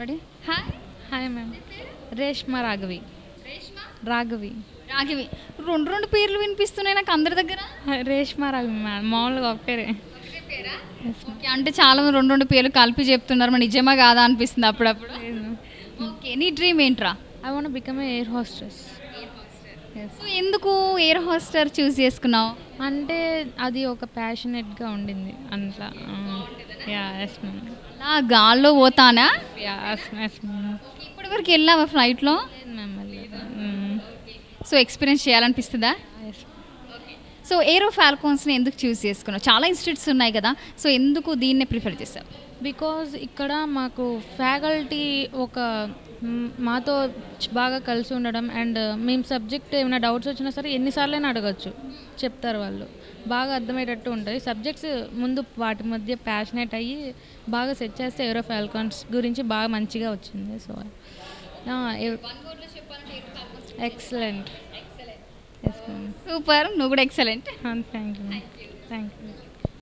Ready hi hi ma'am. Reshma Raghavi. Reshma Raghavi. Raghavi రెండు రెండు పేర్లు వినిపిస్తున్నాయి నాకు అందరి దగ్గర. రేష్మా రాఘవి మ్యామ్, మామూలుగా ఒక పేరే. ఓకే, అంటే చాలా మంది రెండు రెండు పేర్లు కలిపి చెప్తున్నారు, మరి నిజమా కాదా అనిపిస్తుంది అప్పుడప్పుడు. ఓకే, నీ డ్రీమ్ ఏంట్రా? I want become a air hostess. So ఎందుకు ఎయిర్ హోస్టర్ చూస్ చేసుకున్నావు? అంటే అది ఒక ప్యాషనెట్గా ఉండింది అట్లా. Yeah yes ma'am. అలా గాల్లో పోతానా? Yeah yes ma'am. ఇప్పటి వరకు వెళ్ళావా ఫ్లైట్లో? మ్యామ్ వెళ్ళలేదు. సో ఎక్స్పీరియన్స్ చేయాలనిపిస్తుందా? ఎస్. సో ఏరో ఫాల్కాన్స్ని ఎందుకు చూస్ చేసుకున్నావు? చాలా ఇన్స్టిట్యూట్స్ ఉన్నాయి కదా, సో ఎందుకు దీన్నే ప్రిఫర్ చేసావు? బికాజ్ ఇక్కడ మాకు ఫ్యాకల్టీ ఒక మాతో బాగా కలిసి ఉండడం, అండ్ మేము సబ్జెక్ట్ ఏమైనా డౌట్స్ వచ్చినా సరే ఎన్నిసార్లైనా అడగచ్చు, చెప్తారు వాళ్ళు. బాగా అర్థమయ్యేటట్టు ఉంటుంది సబ్జెక్ట్స్. ముందు వాటి మధ్య ప్యాషనేట్ అయ్యి బాగా సెట్ చేస్తే ఏరో ఫాల్కాన్స్ గురించి బాగా మంచిగా వచ్చింది. So excellent. Yes ma'am. Super, నువ్వు కూడా excellent. Thank you. Thank you.